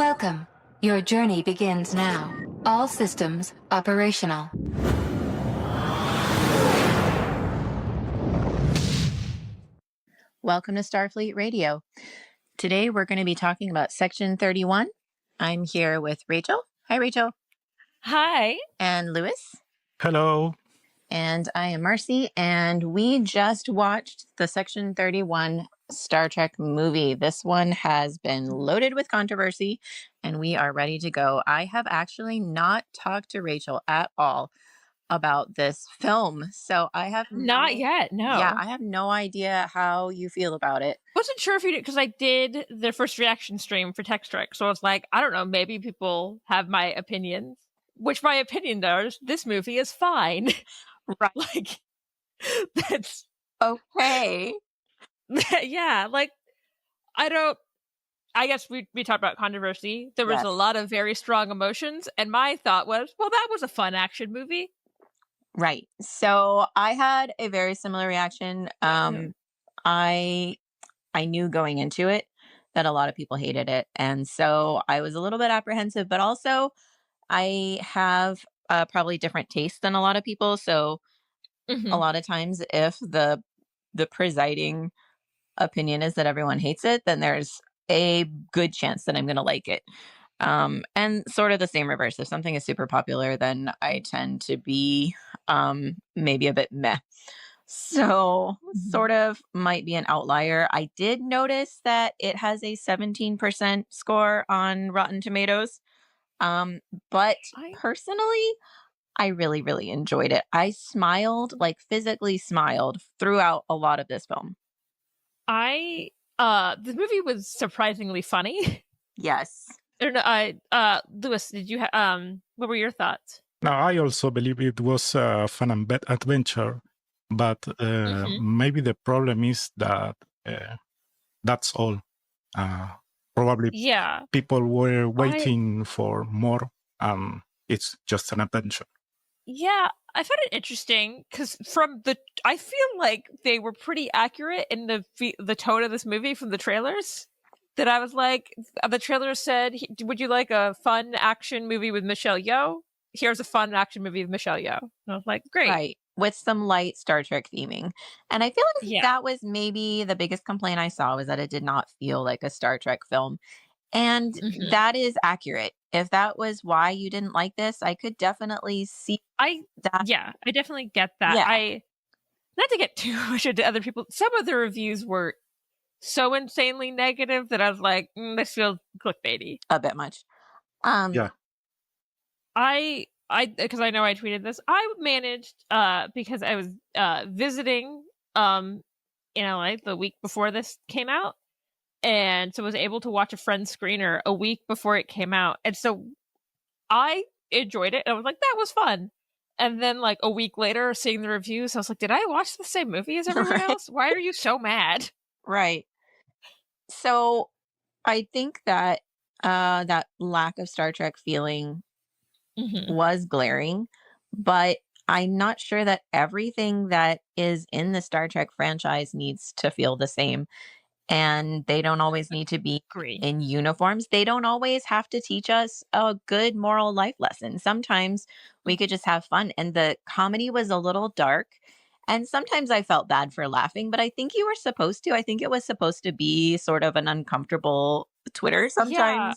Welcome. Your journey begins now. All systems operational. Welcome to StarFleet Radio. Today we're going to be talking about Section 31. I'm here with Rachel. Hi, Rachel. Hi. And Lewis. Hello. And I am Marcy, and we just watched the Section 31 Star Trek movie. This one has been loaded with controversy, and we are ready to go. I have actually not talked to Rachel at all about this film, so I have Not yet, no. Yeah, I have no idea how you feel about it. Wasn't sure if you did, because I did the first reaction stream for Tech Strike, so I was like, I don't know, maybe people have my opinions. Which my opinion is, this movie is fine. Right. Like, that's okay. Yeah, like, I guess we talked about controversy. There was Yes. a lot of very strong emotions, and my thought was, well, that was a fun action movie. Right. So I had a very similar reaction. I knew going into it that a lot of people hated it. And so I was a little bit apprehensive, but also I have probably different tastes than a lot of people. So a lot of times if the presiding opinion is that everyone hates it, then there's a good chance that I'm going to like it. And sort of the same reverse. If something is super popular, then I tend to be maybe a bit meh. So sort of might be an outlier. I did notice that it has a 17% score on Rotten Tomatoes. But personally, I really, really enjoyed it. I smiled, like physically smiled throughout a lot of this film. The movie was surprisingly funny. Yes. Lewis, did you what were your thoughts? Now, I also believe it was a fun and adventure, but maybe the problem is that that's all. Probably people were waiting for more. It's just an adventure. Yeah, I found it interesting because I feel like they were pretty accurate in the tone of this movie from the trailers. That I was like, the trailer said, would you like a fun action movie with Michelle Yeoh? Here's a fun action movie with Michelle Yeoh. And I was like, great. Right. With some light Star Trek theming. And I feel like that was maybe the biggest complaint I saw was that it did not feel like a Star Trek film. And that is accurate. If that was why you didn't like this, I could definitely see that. Yeah, I definitely get that. Yeah. Not to get too much into other people, some of the reviews were so insanely negative that I was like, this feels clickbaity. A bit much. Yeah. I because I know I tweeted this. I managed because I was visiting in LA the week before this came out, and so was able to watch a friend's screener a week before it came out, and so I enjoyed it. And I was like, that was fun. And then like a week later, seeing the reviews, I was like, did I watch the same movie as everyone else? Why are you so mad? Right. So I think that that lack of Star Trek feeling was glaring, but I'm not sure that everything that is in the Star Trek franchise needs to feel the same. And they don't always need to be in uniforms. They don't always have to teach us a good moral life lesson. Sometimes we could just have fun. And the comedy was a little dark. And sometimes I felt bad for laughing, but I think you were supposed to. I think it was supposed to be sort of an uncomfortable Twitter sometimes. Yeah.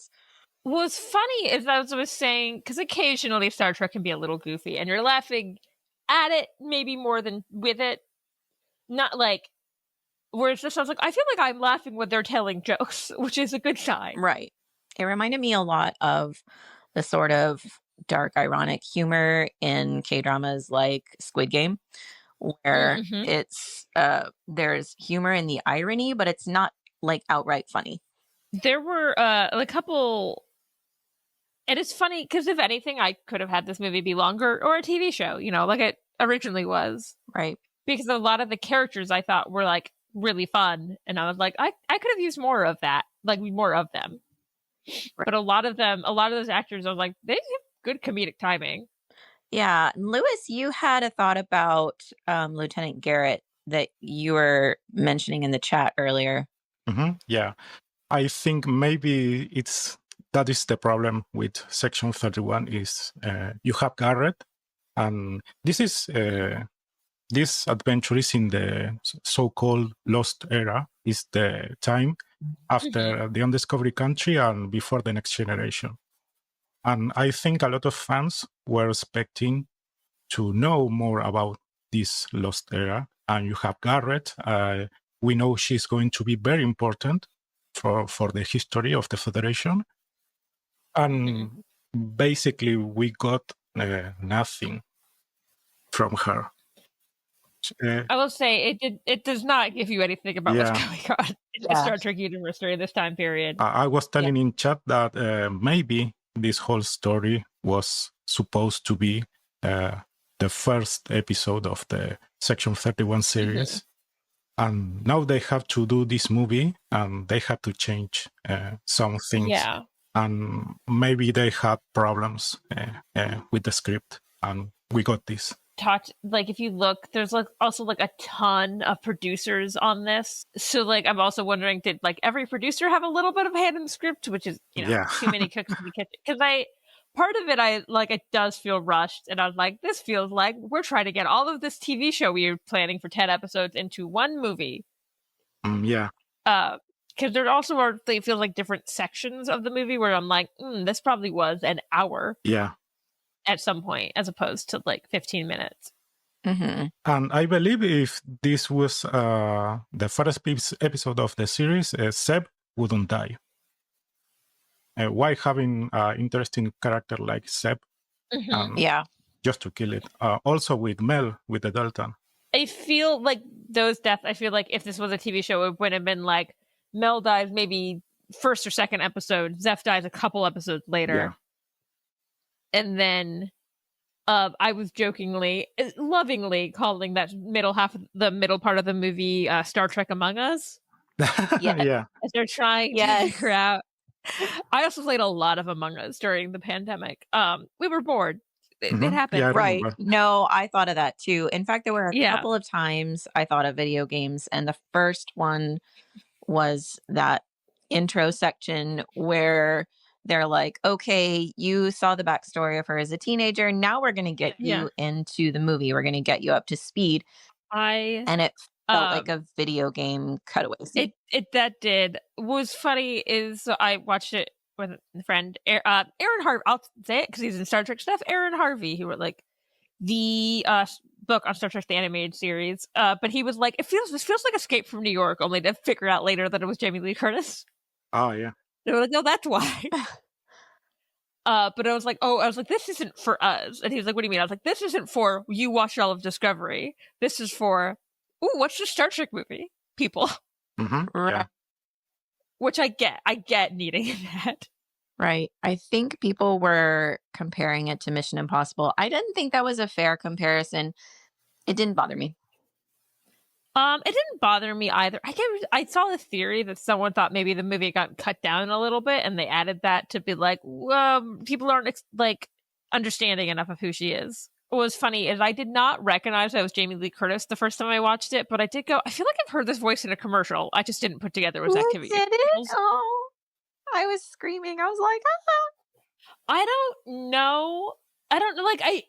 What's funny is, as I was saying, because occasionally Star Trek can be a little goofy, and you're laughing at it maybe more than with it. Not like, where it's just, I was like, I feel like I'm laughing when they're telling jokes, which is a good sign. Right. It reminded me a lot of the sort of dark, ironic humor in K-dramas like Squid Game, where it's there's humor in the irony, but it's not like outright funny. There were a couple, and it's funny because if anything, I could have had this movie be longer or a TV show, like it originally was. Right. Because a lot of the characters I thought were like really fun, and I was like, I could have used more of that, like more of them. Right. But a lot of those actors, I was like, they have good comedic timing. Yeah. Lewis, you had a thought about Lieutenant Garrett that you were mentioning in the chat earlier. Yeah. I think maybe it's that is the problem with Section 31 is you have Garrett, and this adventure is in the so-called Lost Era, is the time after the Undiscovered Country and before the Next Generation. And I think a lot of fans were expecting to know more about this Lost Era. And you have Garrett. We know she's going to be very important for the history of the Federation. And basically, we got nothing from her. I will say it does not give you anything about what's going on in the Star Trek universe during this time period. I was telling in chat that maybe this whole story was supposed to be the first episode of the Section 31 series. And now they have to do this movie and they have to change some things. Yeah. And maybe they had problems with the script, and we got this. If you look, there's also a ton of producers on this. So I'm also wondering, did every producer have a little bit of hand in the script, which is too many cooks in the kitchen? Because part of it, it does feel rushed, and I was like, this feels like we're trying to get all of this TV show we were planning for 10 episodes into one movie. Because there also are, it feels like different sections of the movie where I'm like, this probably was an hour. At some point, as opposed to 15 minutes. And I believe if this was the first episode of the series, Seb wouldn't die. Why having an interesting character like Seb? Just to kill it. Also with Mel, with the Delta. I feel like those deaths, I feel like if this was a TV show, it would have been Mel dies maybe first or second episode, Zeph dies a couple episodes later. And then I was lovingly calling that middle part of the movie Star Trek Among Us. As they're trying to figure out. I also played a lot of Among Us during the pandemic. We were bored. It happened. Right. No, I thought of that too. In fact, there were a couple of times I thought of video games, and the first one was that intro section where they're like, okay, you saw the backstory of her as a teenager. Now we're going to get you into the movie. We're going to get you up to speed. And it felt like a video game cutaway scene. That did. What was funny is I watched it with a friend, Aaron Harvey. I'll say it because he's in Star Trek stuff. Aaron Harvey, who wrote the book on Star Trek the animated series. But he was like, this feels like Escape from New York, only to figure out later that it was Jamie Lee Curtis. Oh yeah. They were like, no, that's why. But I was like, this isn't for us. And he was like, what do you mean? I was like, this isn't for you watched all of Discovery. This is for, what's the Star Trek movie, people? Right. Which I get needing that. Right. I think people were comparing it to Mission Impossible. I didn't think that was a fair comparison. It didn't bother me. It didn't bother me either. I saw the theory that someone thought maybe the movie got cut down a little bit, and they added that to be like, people aren't understanding enough of who she is. What was funny is I did not recognize that it was Jamie Lee Curtis the first time I watched it, but I did go, I feel like I've heard this voice in a commercial. I just didn't put together it was activity. Did it? Oh, I was screaming. I was like, I don't know.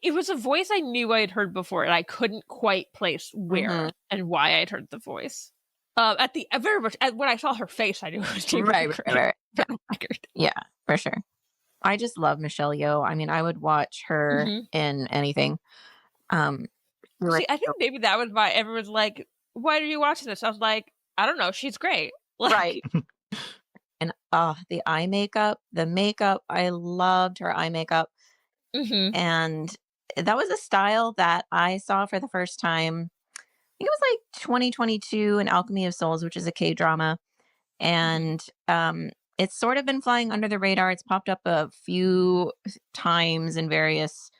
It was a voice I knew I had heard before, and I couldn't quite place where and why I'd heard the voice. Very much when I saw her face, I knew it was Jamie Lee Curtis. Right. Yeah, for sure. I just love Michelle Yeoh. I mean, I would watch her in anything. See, I think maybe that was why everyone's like, "Why are you watching this?" I was like, "I don't know. She's great." Right. And the eye makeup, the makeup. I loved her eye makeup. And that was a style that I saw for the first time. I think it was 2022 in Alchemy of Souls, which is a K-drama. And it's sort of been flying under the radar. It's popped up a few times in various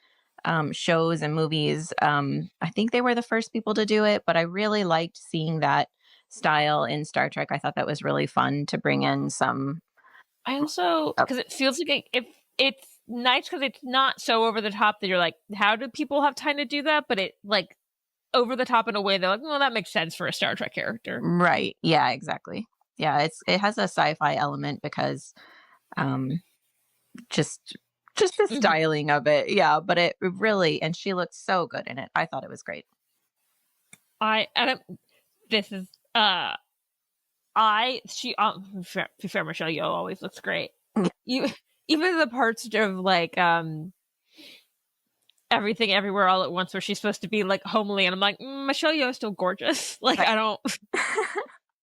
shows and movies. I think they were the first people to do it, but I really liked seeing that style in Star Trek. I thought that was really fun to bring in some. I also, because it feels like it's nice because it's not so over the top that you're like, how do people have time to do that? But it over the top in a way that well, that makes sense for a Star Trek character. Right. Yeah, exactly. Yeah, it has a sci-fi element because just the styling of it. Yeah, but it really, and she looked so good in it. I thought it was great. This is to be fair, Michelle Yeoh always looks great. Even the parts of like Everything Everywhere All at Once where she's supposed to be like homely, and I'm like, Michelle Yeoh is still gorgeous. Like I don't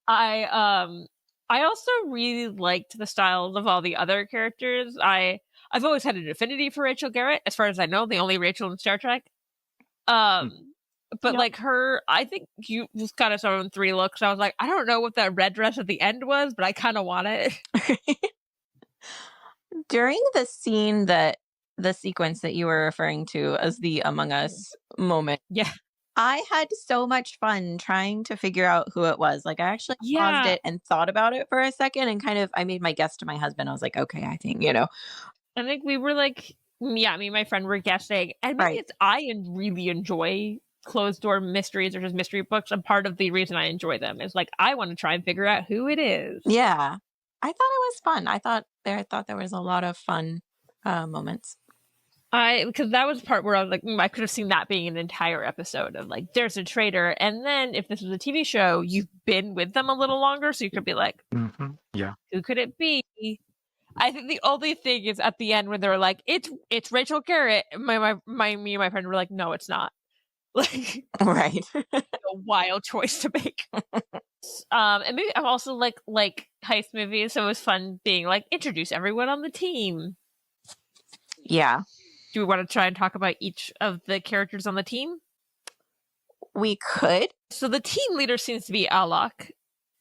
I also really liked the styles of all the other characters. I've always had an affinity for Rachel Garrett, as far as I know, the only Rachel in Star Trek. But like her, I think you just kind of saw in 3 looks. I was like, I don't know what that red dress at the end was, but I kind of want it. During the scene the sequence that you were referring to as the Among Us moment. Yeah. I had so much fun trying to figure out who it was. Like I actually paused it and thought about it for a second and I made my guess to my husband. I was like, okay, I think, I think we were like, me and my friend were guessing. And maybe I really enjoy closed door mysteries or just mystery books. And part of the reason I enjoy them is like, I want to try and figure out who it is. Yeah. I thought it was fun. I thought there was a lot of fun moments. Because that was the part where I was like, I could have seen that being an entire episode of like, there's a traitor. And then if this was a TV show, you've been with them a little longer. So you could be like, yeah, who could it be? I think the only thing is at the end when they're like, it's Rachel Garrett. Me and my friend were like, no, it's not. Like, right. A wild choice to make. And maybe I'm also like heist movies. So it was fun being like, introduce everyone on the team. Yeah. Do we want to try and talk about each of the characters on the team? We could. So the team leader seems to be Alok.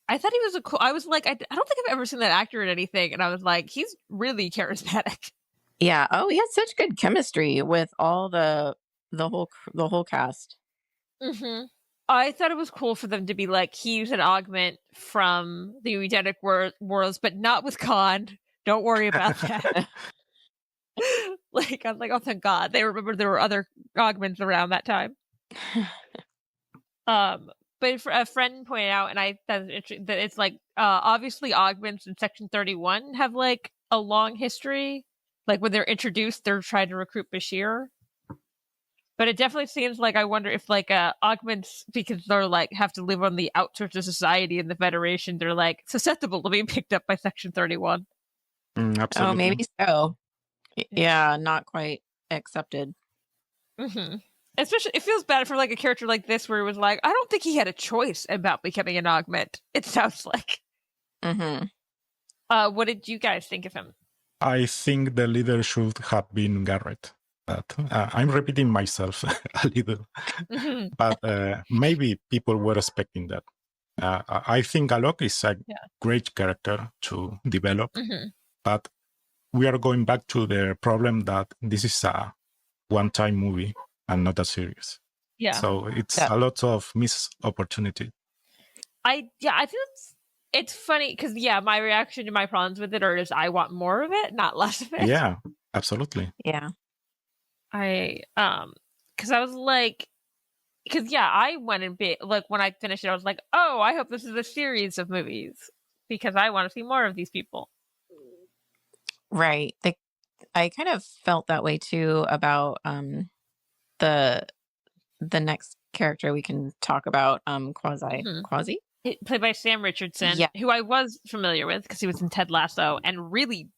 I thought he was I was like, I don't think I've ever seen that actor in anything. And I was like, he's really charismatic. Yeah. Oh, he had such good chemistry with all the whole cast. Mm-hmm. I thought it was cool for them to be like, he's an augment from the Eugenic Worlds, but not with Khan. Don't worry about that. Like, I was like, oh, thank God. They remembered there were other augments around that time. But a friend pointed out, and that it's like, obviously augments in Section 31 have like a long history. Like when they're introduced, they're trying to recruit Bashir. But it definitely seems like, I wonder if like augments, because they're like have to live on the outskirts of society in the Federation, they're like susceptible to being picked up by Section 31. Absolutely. Oh, maybe so. Yeah, not quite accepted. Mm-hmm. Especially, it feels bad for like a character like this, where it was like, I don't think he had a choice about becoming an augment. It sounds like. Mm-hmm. What did you guys think of him? I think the leader should have been Garrett. But I'm repeating myself a little, but maybe people were expecting that. I think Alok is a great character to develop, but we are going back to the problem that this is a one-time movie and not a series. Yeah. So it's a lot of missed opportunity. I think it's funny because my reaction to my problems with it are just I want more of it, not less of it. Yeah, absolutely. Yeah. Because I was like, I went and like when I finished it, I was like, oh, I hope this is a series of movies because I want to see more of these people. Right. I kind of felt that way too about the next character we can talk about, Quasi. Played by Sam Richardson, who I was familiar with because he was in Ted Lasso, and really,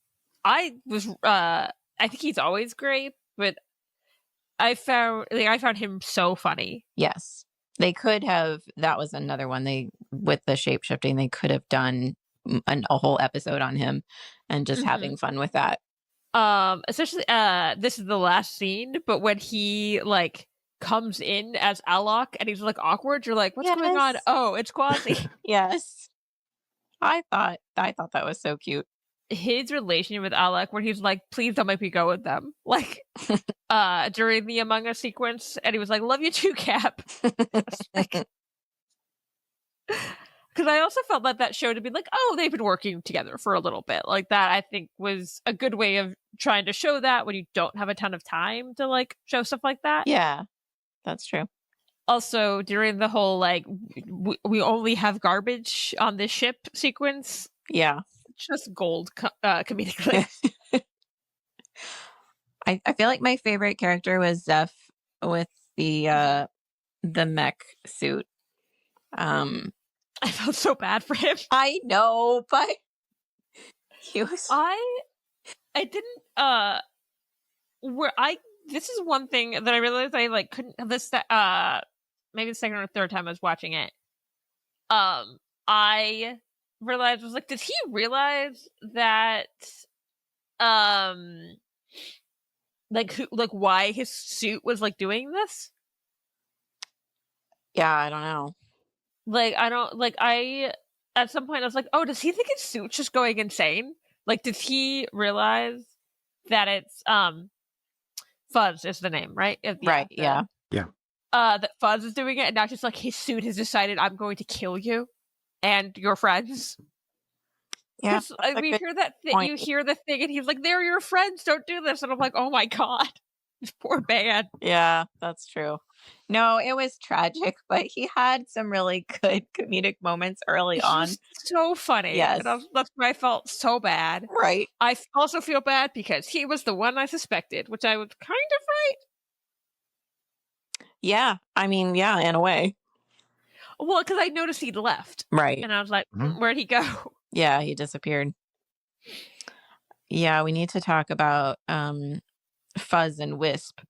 I think he's always great, but I found him so funny. Yes, they could have. That was another one. With the shape shifting, they could have done a whole episode on him and just having fun with that. Especially this is the last scene, but when he like comes in as Alok and he's like awkward, you're like, what's going on? Oh, it's Quasi. Yes. I thought that was so cute. His relationship with Alok, when he's like, please don't make me go with them, like during the Among Us sequence, and he was like, love you too, Cap. Because I also felt that show to be like, oh, they've been working together for a little bit. Like that, I think, was a good way of trying to show that when you don't have a ton of time to like show stuff like that. Yeah, that's true. Also, during the whole like, we only have garbage on this ship sequence. Yeah. Just gold comedically. I feel like my favorite character was Zeph with the mech suit. I felt so bad for him. I know, but he was. I didn't. This is one thing that I realized I like couldn't this maybe the second or third time I was watching it. I realized, was like, did he realize that like why his suit was like doing this? Yeah, I don't know. Like, at some point I was like, oh, does he think his suit's just going insane? Like, did he realize that it's Fuzz is the name, right? Right, yeah. That Fuzz is doing it, and now just like his suit has decided, I'm going to kill you and your friends. Yeah, we hear that thing. You hear the thing, and he's like, "They're your friends. Don't do this." And I'm like, "Oh my god, this poor man." Yeah, that's true. No, it was tragic, but he had some really good comedic moments early on. So funny. Yes, and that's why I felt so bad. Right. I also feel bad because he was the one I suspected, which I was kind of right. Yeah, I mean, yeah, in a way. Well, because I noticed he'd left. Right. And I was like, where'd he go? Yeah, he disappeared. Yeah, we need to talk about Fuzz and Wisp.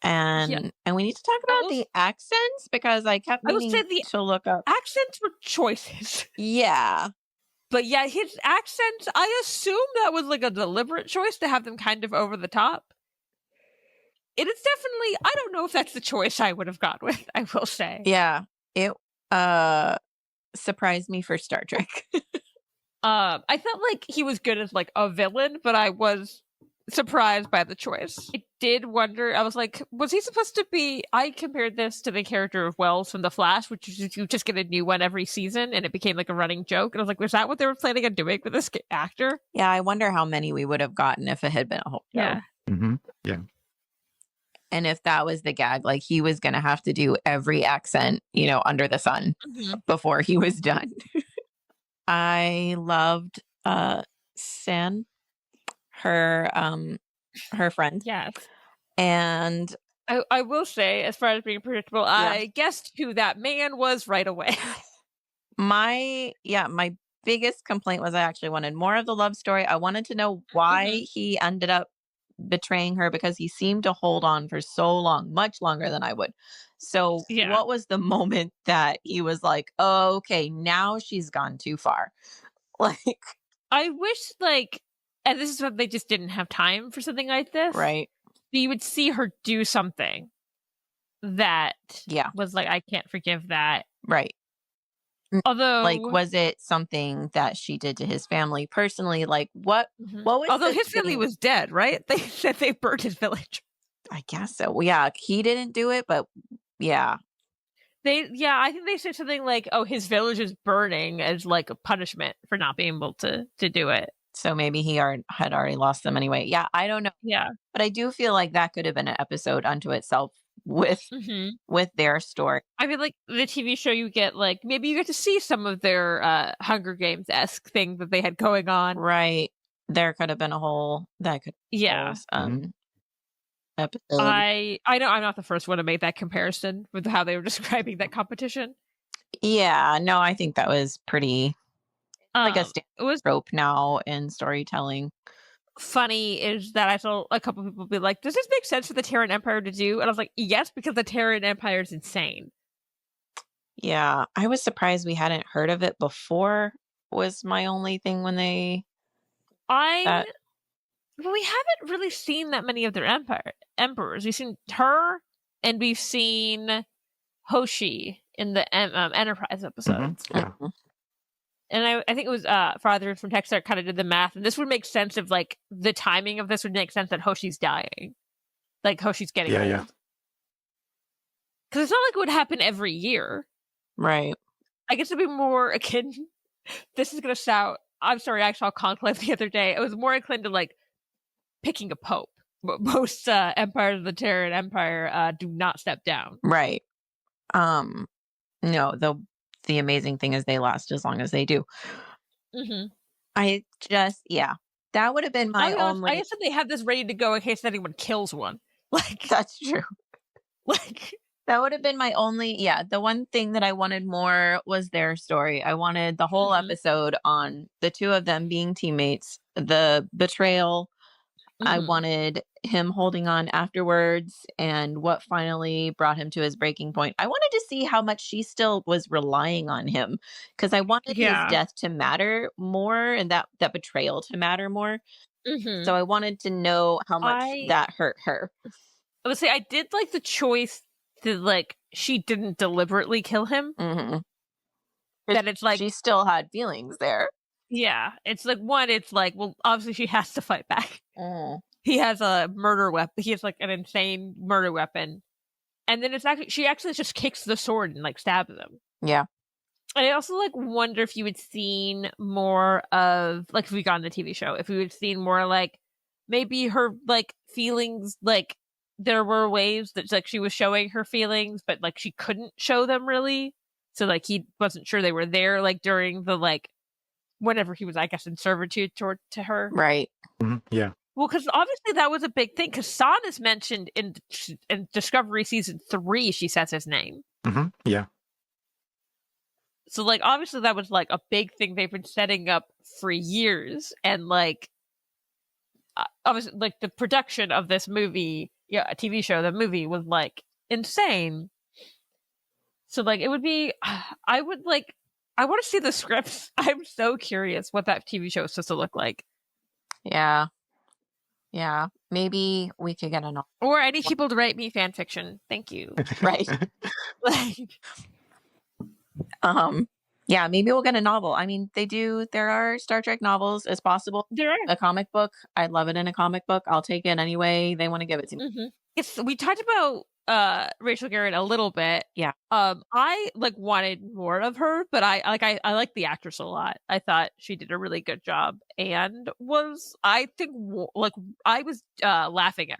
And we need to talk about the accents, because I kept meaning to look up. Accents were choices. Yeah. But yeah, his accents, I assume that was like a deliberate choice to have them kind of over the top. It is definitely, I don't know if that's the choice I would have gone with, I will say. Yeah. It surprised me for Star Trek. I felt like he was good as like a villain, but I was surprised by the choice. I did wonder, I was like, was he supposed to be, I compared this to the character of Wells from The Flash, which is you just get a new one every season, and it became like a running joke. And I was like, was that what they were planning on doing with this actor? Yeah, I wonder how many we would have gotten if it had been a whole show. Yeah. Mm-hmm. Yeah. And if that was the gag, like he was going to have to do every accent, under the sun before he was done. I loved San, her friend. Yes. And I will say, as far as being predictable, I guessed who that man was right away. My biggest complaint was I actually wanted more of the love story. I wanted to know why he ended up betraying her, because he seemed to hold on for so long, much longer than I would. So what was the moment that he was like, oh, okay, now she's gone too far? Like, I wish, like, and this is what they just didn't have time for something like this. Right. So you would see her do something that was like, I can't forgive that. Right. Although, like, was it something that she did to his family personally? Like, what was? Although his family was dead, right? They said they burned his village. I guess so. Well, yeah, he didn't do it, but yeah, I think they said something like, "Oh, his village is burning as like a punishment for not being able to do it." So maybe he had already lost them anyway. Yeah, I don't know. Yeah, but I do feel like that could have been an episode unto itself with their story. I feel like the TV show, you get like, maybe you get to see some of their Hunger Games-esque thing that they had going on. Right. There could have been a whole episode. I know I'm not the first one to make that comparison with how they were describing that competition. Yeah, no, I think that was pretty like a trope now in storytelling. Funny is that I saw a couple people be like, does this make sense for the Terran Empire to do? And I was like, yes, because the Terran Empire is insane. Yeah, I was surprised we hadn't heard of it before, was my only thing when they... Well, we haven't really seen that many of their emperors. We've seen her, and we've seen Hoshi in the Enterprise episodes. And I think it was Father from Texas that kind of did the math, and this would make sense if, like, the timing of this would make sense that Hoshi's dying. Like, Hoshi's getting old. Yeah. Because it's not like it would happen every year. Right. I guess it'd be more akin... This is going to sound... I'm sorry, I saw Conclave the other day. It was more akin to, like, picking a pope. Most empires of the Terran Empire do not step down. Right. No, the amazing thing is they last as long as they do. I just, That would have been my only. I guess that they have this ready to go in case anyone kills one. Like that's true. Like that would have been my only. Yeah, the one thing that I wanted more was their story. I wanted the whole episode on the two of them being teammates, the betrayal. I wanted him holding on afterwards and what finally brought him to his breaking point. I wanted to see how much she still was relying on him because I wanted his death to matter more and that betrayal to matter more. So I wanted to know how much that hurt her. I would say I did like the choice that like she didn't deliberately kill him. That it's like she still had feelings there. Yeah, it's like it's like, well, obviously she has to fight back. He has a murder weapon. He has like an insane murder weapon, and then she actually just kicks the sword and like stabs him. Yeah, and I also like wonder if you had seen more of like if we got on the TV show, if we had seen more like maybe her like feelings, like there were ways that like she was showing her feelings, but like she couldn't show them really. So like he wasn't sure they were there like during the like. Whenever he was, I guess, in servitude to her. Right. Yeah. Well, because obviously that was a big thing. Because San is mentioned in Discovery Season 3, she says his name. Yeah. So, like, obviously that was, like, a big thing they've been setting up for years. And, like, obviously, like, the production of this movie, a TV show, the movie was, like, insane. So, like, it would be, I want to see the scripts. I'm so curious what that TV show is supposed to look like. Yeah. Yeah. Maybe we could get a novel. Or any people to write me fan fiction. Thank you. Right. Yeah, maybe we'll get a novel. I mean, there are Star Trek novels as possible. There are. A comic book. I'd love it in a comic book. I'll take it anyway. They want to give it to me. We talked about Rachel Garrett a little bit. Yeah. I like wanted more of her, but I like the actress a lot. I thought she did a really good job and was I think like I was laughing at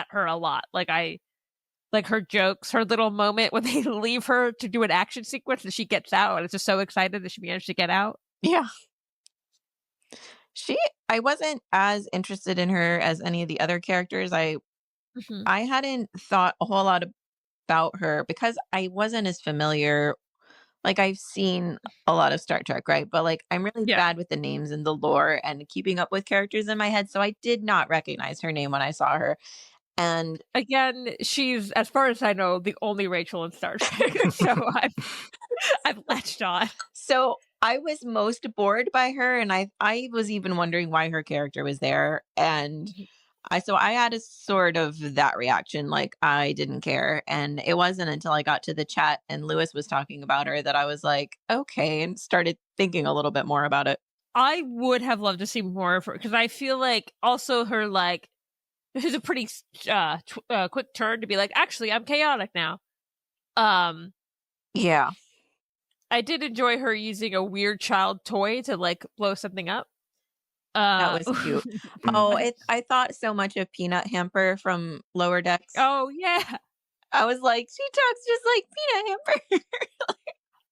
her a lot. Like I like her jokes, her little moment when they leave her to do an action sequence and she gets out and it's just so excited that she managed to get out. Yeah. I wasn't as interested in her as any of the other characters. I hadn't thought a whole lot about her because I wasn't as familiar. Like I've seen a lot of Star Trek, right? But like I'm really bad with the names and the lore and keeping up with characters in my head. So I did not recognize her name when I saw her. And again, she's, as far as I know, the only Rachel in Star Trek. So I've latched on. So I was most bored by her, and I was even wondering why her character was there. And I had a sort of that reaction, like I didn't care. And it wasn't until I got to the chat and Lewis was talking about her that I was like, okay, and started thinking a little bit more about it. I would have loved to see more of her because I feel like also her like this is a pretty quick turn to be like, actually, I'm chaotic now. Yeah. I did enjoy her using a weird child toy to like blow something up. That was cute. I thought so much of Peanut Hamper from Lower Decks. Oh yeah. I was like, she talks just like Peanut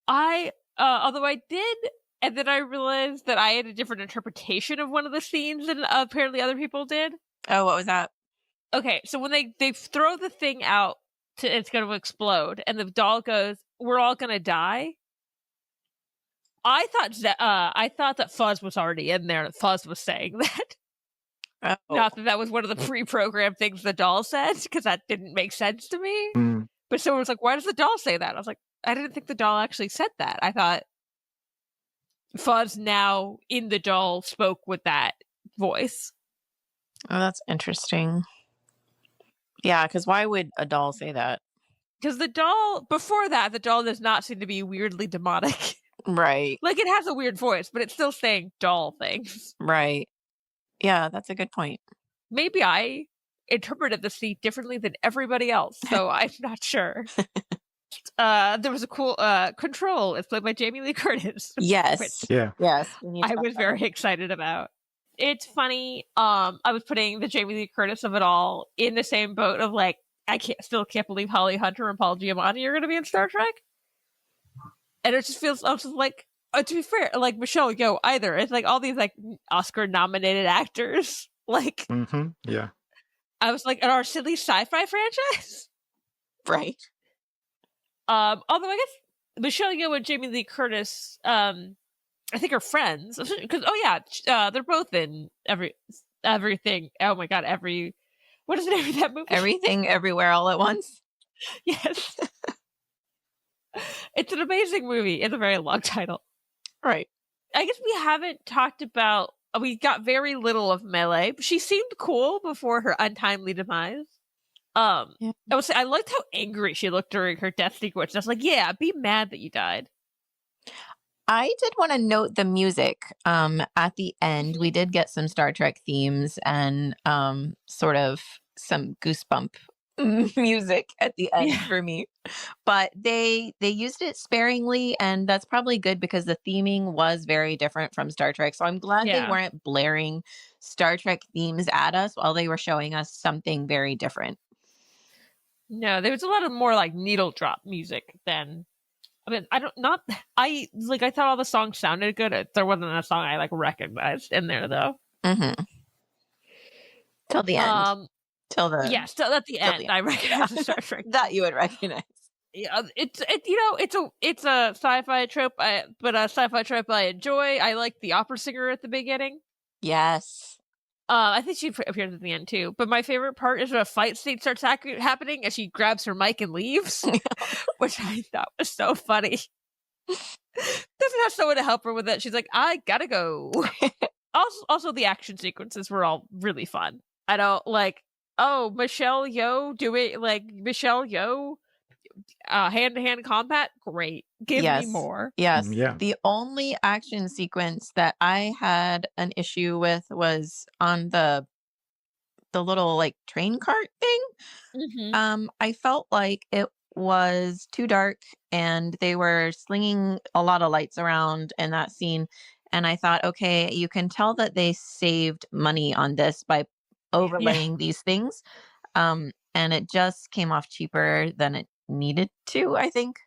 Hamper. Although I did, and then I realized that I had a different interpretation of one of the scenes than apparently other people did. Oh, what was that? Okay, so when they throw the thing out it's going to explode, and the doll goes, "We're all going to die." I thought that Fuzz was already in there. Fuzz was saying that. Oh. Not that was one of the pre-programmed things the doll said, because that didn't make sense to me. But someone was like, "Why does the doll say that?" I was like, I didn't think the doll actually said that. I thought Fuzz now in the doll spoke with that voice. Oh, that's interesting. Yeah, because why would a doll say that? Because the doll does not seem to be weirdly demonic. Right. Like, it has a weird voice, but it's still saying doll things. Right. Yeah, that's a good point. Maybe I interpreted the scene differently than everybody else, so I'm not sure. There was a cool Control. It's played by Jamie Lee Curtis. Yes. Yes. I was very excited about. It's funny. I was putting the Jamie Lee Curtis of it all in the same boat of like, I still can't believe Holly Hunter and Paul Giamatti are going to be in Star Trek. And it just feels, I was just like, to be fair, like Michelle Yeoh either. It's like all these like Oscar-nominated actors. Like, yeah. I was like, in our silly sci-fi franchise, right? Although I guess Michelle Yeoh and Jamie Lee Curtis, I think are friends because they're both in everything. Oh my god, what is the name of that movie? Everything, Everywhere, All at Once. Yes, it's an amazing movie. It's a very long title, right? I guess we haven't talked about. We got very little of Melee. She seemed cool before her untimely demise. I would say I liked how angry she looked during her death sequence. I was like, yeah, be mad that you died. I did want to note the music. At the end, we did get some Star Trek themes and sort of some goosebump music at the end for me. But they used it sparingly, and that's probably good because the theming was very different from Star Trek. So I'm glad they weren't blaring Star Trek themes at us while they were showing us something very different. No, there was a lot of more like needle drop music than. I mean, I thought all the songs sounded good. There wasn't a song I like recognized in there though. Till the end. Still at the end. I recognize the Star Trek that you would recognize. Yeah, it's a sci-fi trope, but a sci-fi trope I enjoy. I like the opera singer at the beginning. Yes. I think she appears at the end too. But my favorite part is when a fight scene starts happening and she grabs her mic and leaves, which I thought was so funny. Doesn't have someone to help her with it. She's like, I gotta go. Also, the action sequences were all really fun. I don't like. Oh, Michelle Yeoh hand-to-hand combat, great. Give me more. Yes. Yeah. The only action sequence that I had an issue with was on the little like train cart thing. I felt like it was too dark and they were slinging a lot of lights around in that scene, and I thought, okay, you can tell that they saved money on this by overlaying these things, and it just came off cheaper than it needed to, I think.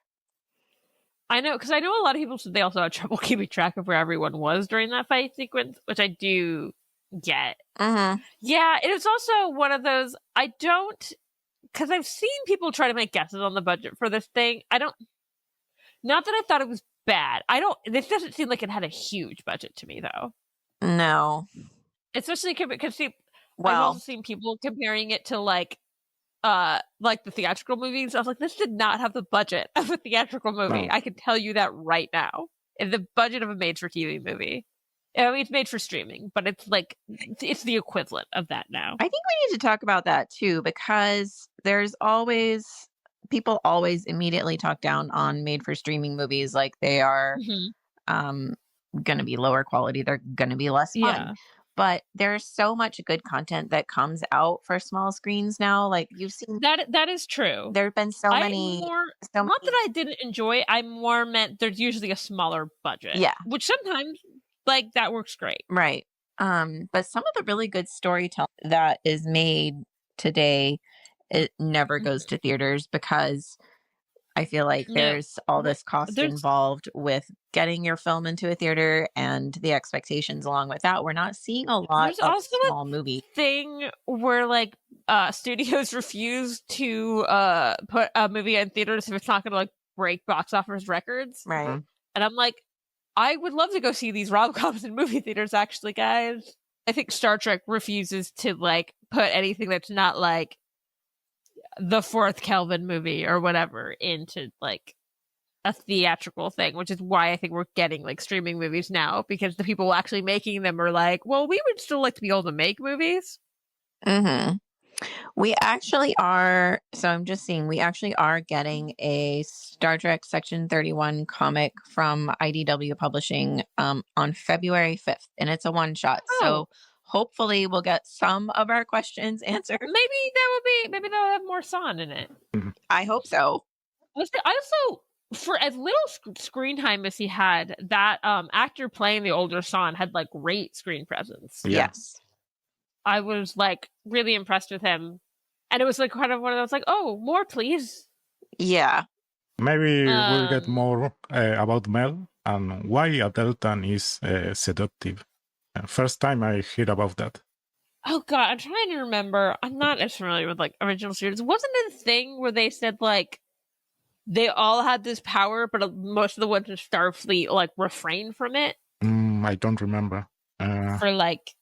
I know, because I know a lot of people said they also had trouble keeping track of where everyone was during that fight sequence, which I do get. Yeah, it was also one of those, because I've seen people try to make guesses on the budget for this thing. Not that I thought it was bad. This doesn't seem like it had a huge budget to me, though. No. Especially because I've also seen people comparing it to like the theatrical movies. I was like, this did not have the budget of a theatrical movie. I can tell you that right now. In the budget of a made-for-TV movie. I mean, it's made for streaming, but it's like, it's the equivalent of that now. I think we need to talk about that too, because people always immediately talk down on made-for-streaming movies like they are going to be lower quality. They're going to be less fun. Yeah. But there's so much good content that comes out for small screens now. Like you've seen that is true. There have been so many. That I didn't enjoy. I more meant there's usually a smaller budget. Yeah, which sometimes like that works great. Right. But some of the really good storytelling that is made today, it never goes to theaters because I feel like there's all this cost involved with getting your film into a theater and the expectations along with that. We're not seeing a lot of small movie thing where like studios refuse to put a movie in theaters if it's not going to like break box office records. Right. And I'm like, I would love to go see these rom-coms in movie theaters, actually, guys. I think Star Trek refuses to like put anything that's not like the fourth Kelvin movie or whatever into like a theatrical thing, which is why I think we're getting like streaming movies now, because the people actually making them are like, well, we would still like to be able to make movies. We actually are. So I'm just seeing, we actually are getting a Star Trek Section 31 comic from IDW Publishing on February 5th, and it's a one shot. So hopefully we'll get some of our questions answered. Maybe they'll have more San in it. I hope so. I also, for as little screen time as he had, that actor playing the older San had like great screen presence. Yes. I was like really impressed with him. And it was like kind of one of those like, oh, more please. Yeah. Maybe we'll get more about Mel and why a Deltan is seductive. First time I hear about that. Oh god, I'm trying to remember. I'm not as familiar with like original series. Wasn't it a thing where they said like they all had this power, but most of the ones in Starfleet like refrained from it? I don't remember. For like,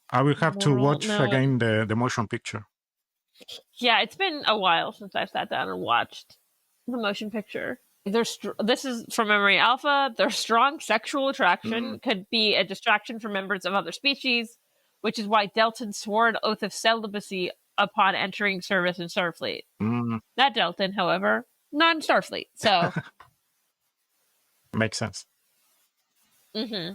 I will have to watch again the motion picture. Yeah, it's been a while since I sat down and watched the motion picture. This is from Memory Alpha. Their strong sexual attraction could be a distraction for members of other species, which is why Deltan swore an oath of celibacy upon entering service in Starfleet. That Deltan, however, not in Starfleet, so... Makes sense. Mm-hmm.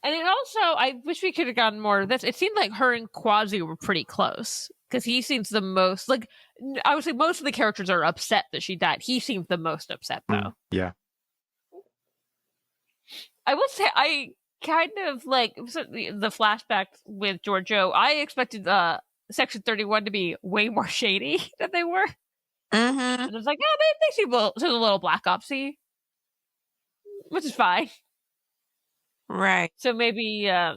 And it also, I wish we could have gotten more of this. It seemed like her and Quasi were pretty close, because he seems the most, like, I would say most of the characters are upset that she died. He seems the most upset, though. Yeah. I will say, I kind of like the flashbacks with Georgiou. I expected Section 31 to be way more shady than they were. Mm-hmm. And I was like, oh, they seem a little Black Opsy, which is fine. Right. So maybe I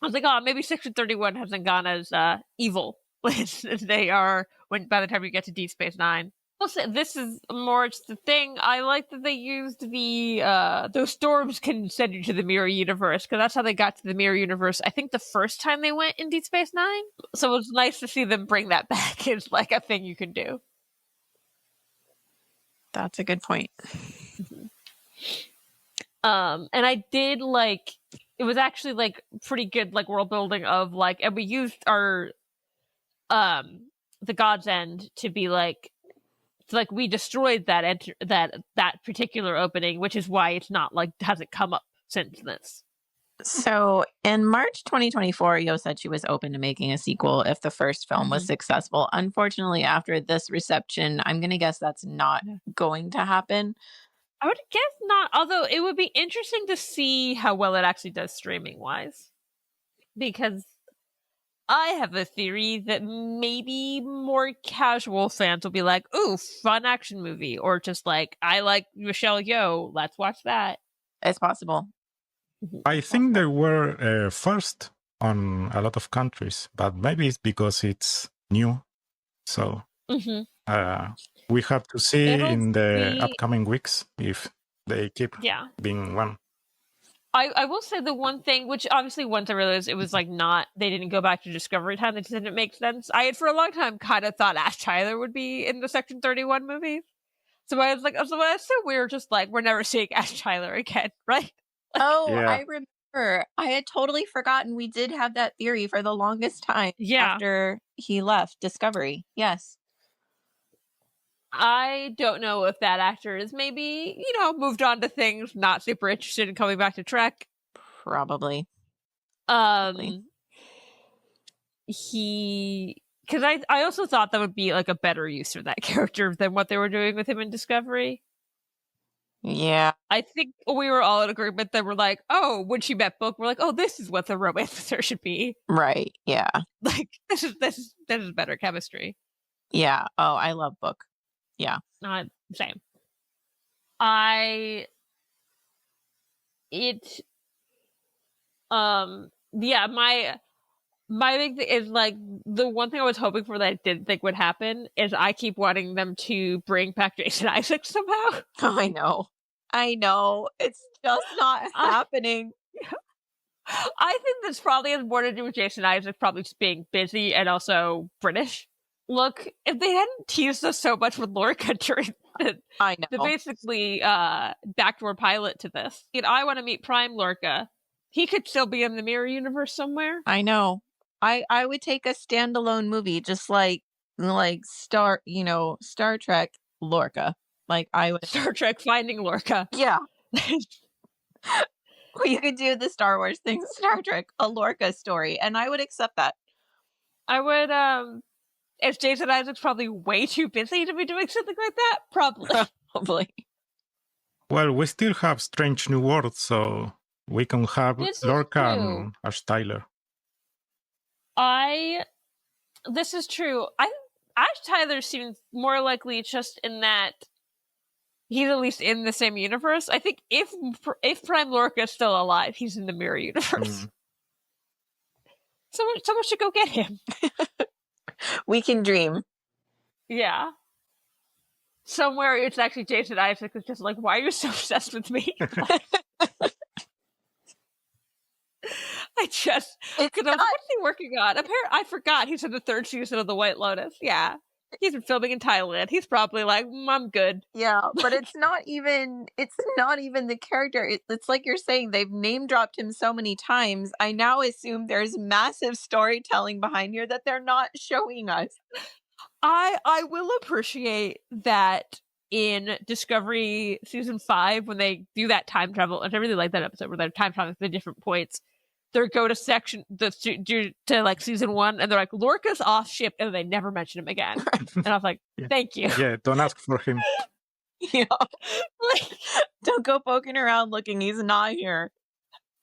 was like, oh, maybe Section 31 hasn't gone as evil as they are by the time you get to Deep Space Nine. Also, this is more just the thing. I like that they used those storms can send you to the mirror universe, because that's how they got to the mirror universe. I think the first time they went in Deep Space Nine. So it was nice to see them bring that back as like a thing you can do. That's a good point. And I did like, it was actually like pretty good like world building of like, and we used our the God's End to be like we destroyed that particular opening, which is why it's not like hasn't come up since this. So in March 2024, Yo said she was open to making a sequel if the first film was successful. Unfortunately, after this reception, I'm going to guess that's not going to happen. I would guess not, although it would be interesting to see how well it actually does streaming wise. Because I have a theory that maybe more casual fans will be like, ooh, fun action movie. Or just like, I like Michelle Yeoh, let's watch that. It's possible. I think they were first on a lot of countries, but maybe it's because it's new. So we have to see in the upcoming weeks if they keep being one. I will say the one thing, which obviously once I realized it was like they didn't go back to Discovery Time, that didn't make sense. I had for a long time kind of thought Ash Tyler would be in the Section 31 movie. So I was like, that's so weird, just like, we're never seeing Ash Tyler again, right? Like, I remember. I had totally forgotten we did have that theory for the longest time after he left Discovery. Yes. I don't know if that actor is maybe, moved on to things, not super interested in coming back to Trek. Probably. Because I also thought that would be like a better use of that character than what they were doing with him in Discovery. Yeah. I think we were all in agreement that we're like, oh, when she met Book, we're like, oh, this is what the romance with her should be. Right. Yeah. Like, this is better chemistry. Yeah. Oh, I love Book. Yeah. Same. My big thing is like the one thing I was hoping for that I didn't think would happen is I keep wanting them to bring back Jason Isaacs somehow. I know. It's just not happening. I think this probably has more to do with Jason Isaacs probably just being busy and also British. Look, if they hadn't teased us so much with Lorca during the basically backdoor pilot to this, I want to meet Prime Lorca. He could still be in the mirror universe somewhere. I know. I would take a standalone movie just like Star Trek Lorca. Like I would Star Trek Finding Lorca. Yeah. Well, you could do the Star Wars thing, Star Trek, a Lorca story, and I would accept that. I would is Jason Isaacs probably way too busy to be doing something like that? Probably. Well, we still have Strange New Worlds, so we can have Lorca and Ash Tyler. This is true. I think Ash Tyler seems more likely just in that he's at least in the same universe. I think if Prime Lorca is still alive, he's in the mirror universe. Someone should go get him. We can dream. Yeah. Somewhere it's actually Jason Isaacs is just like, why are you so obsessed with me? because I was like, what's he working on? Apparently, I forgot he's in the 3rd season of The White Lotus. Yeah. He's been filming in Thailand. He's probably like, I'm good. Yeah, but it's not even the character. It's like you're saying, they've name dropped him so many times. I now assume there's massive storytelling behind here that they're not showing us. I will appreciate that in Discovery season 5 when they do that time travel, and I really like that episode where they're time traveling to the different points. They go to section to like season 1, and they're like, Lorca's off ship, and they never mention him again. And I was like, thank you. Yeah, don't ask for him. Yeah, like, don't go poking around looking. He's not here.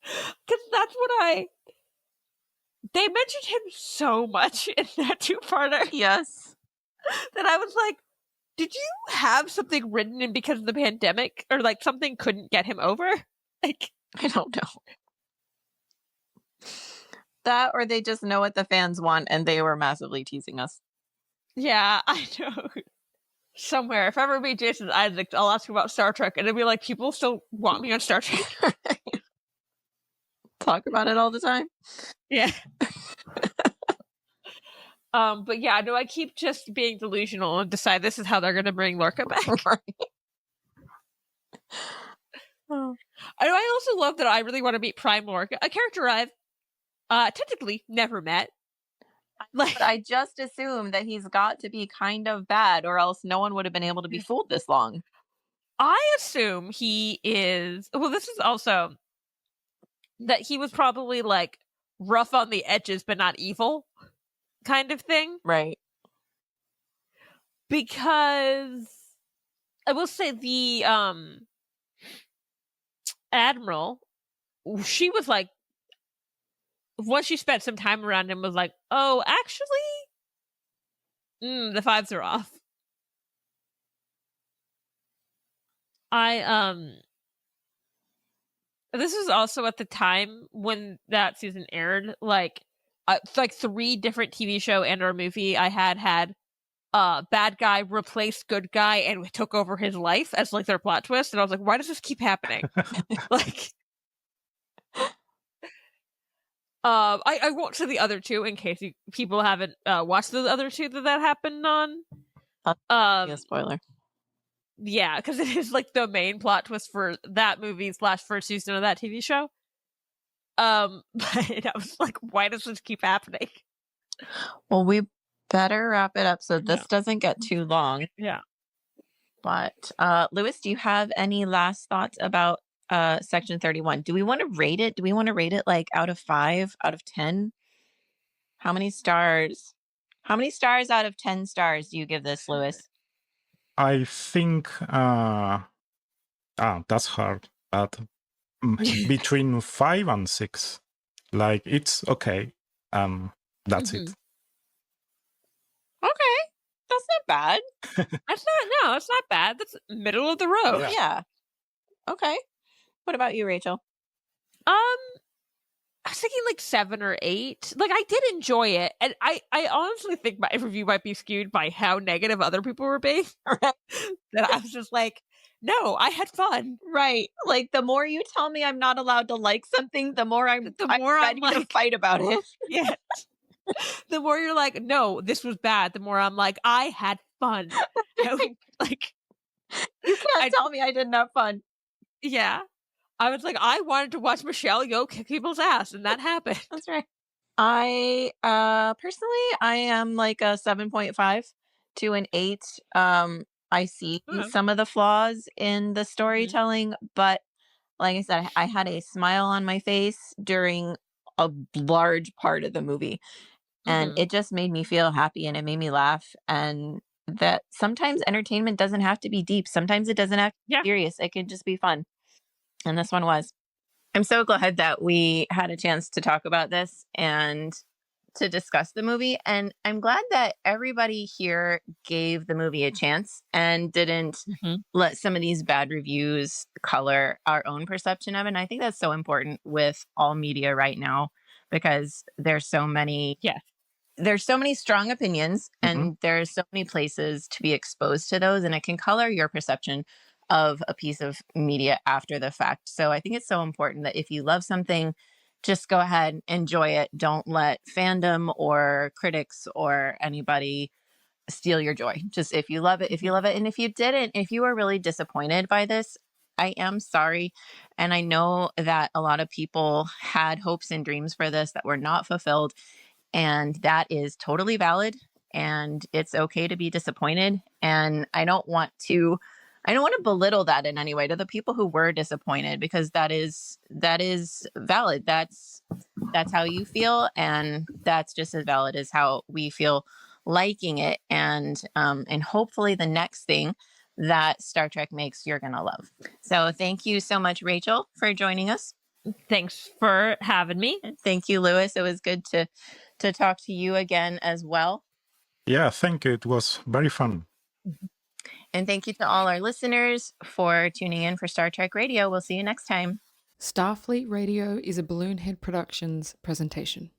Because that's what they mentioned him so much in that 2-parter. Yes. That I was like, did you have something written in because of the pandemic, or like something couldn't get him over? Like, I don't know. That, or they just know what the fans want and they were massively teasing us. Yeah, I know. Somewhere, if I ever meet Jason Isaacs, I'll ask him about Star Trek, and it'll be like, people still want me on Star Trek. Talk about it all the time. Yeah. But yeah, no, I keep just being delusional and decide this is how they're going to bring Lorca back. Right. Oh. I also love that I really want to meet Prime Lorca, a character I've technically never met. Like, I just assume that he's got to be kind of bad, or else no one would have been able to be fooled this long. I assume he is. Well, this is also that he was probably like rough on the edges, but not evil, kind of thing. Right. Because I will say the Admiral, she was like, once she spent some time around him, was like, oh, actually, the 5s are off. This is also at the time when that season aired, like 3 different TV show and or movie I had bad guy replaced good guy and took over his life as like their plot twist, and I was like, why does this keep happening? Like, I won't say the other 2 in case people haven't watched the other 2 that happened on. A spoiler. Yeah, because it is like the main plot twist for that movie / first season of that TV show. But I was like, why does this keep happening? Well, we better wrap it up so this doesn't get too long. Yeah. But Lewis, do you have any last thoughts about Section 31? Do we want to rate it? Do we want to rate it like out of 5, out of 10? How many stars? How many stars out of 10 stars do you give this, Lewis? I think that's hard, but between 5 and 6. Like, it's okay. That's it. Okay, that's not bad. It's not bad. That's middle of the road. Yeah. Okay. What about you, Rachel? I was thinking like 7 or 8. Like, I did enjoy it, and I honestly think my review might be skewed by how negative other people were being. That I was just like, no, I had fun. Right. Like, the more you tell me I'm not allowed to like something, the more I'm ready to fight about it. Yeah. The more you're like, no, this was bad, the more I'm like, I had fun. Like, you can't tell me I didn't have fun. Yeah. I was like, I wanted to watch Michelle Yeoh kick people's ass, and that happened. That's right. I personally, I am like a 7.5 to an 8. I see some of the flaws in the storytelling, but like I said, I had a smile on my face during a large part of the movie, and it just made me feel happy, and it made me laugh, and that sometimes entertainment doesn't have to be deep. Sometimes it doesn't have to be serious. It can just be fun. And this one was. I'm so glad that we had a chance to talk about this and to discuss the movie. And I'm glad that everybody here gave the movie a chance and didn't let some of these bad reviews color our own perception of it. And I think that's so important with all media right now, because there's so many strong opinions and there's so many places to be exposed to those, and it can color your perception of a piece of media after the fact. So I think it's so important that if you love something, just go ahead, enjoy it. Don't let fandom or critics or anybody steal your joy. Just if you love it, if you love it. And if you didn't, if you were really disappointed by this, I am sorry. And I know that a lot of people had hopes and dreams for this that were not fulfilled. And that is totally valid. And it's okay to be disappointed. And I don't want to belittle that in any way to the people who were disappointed, because that is valid. That's how you feel, and that's just as valid as how we feel liking it. And hopefully the next thing that Star Trek makes, you're gonna love. So thank you so much, Rachel, for joining us. Thanks for having me. Thank you, Louis. It was good to talk to you again as well. Yeah, thank you. It was very fun. And thank you to all our listeners for tuning in for Star Trek Radio. We'll see you next time. StarFleet Radio is a Balloonhead Productions presentation.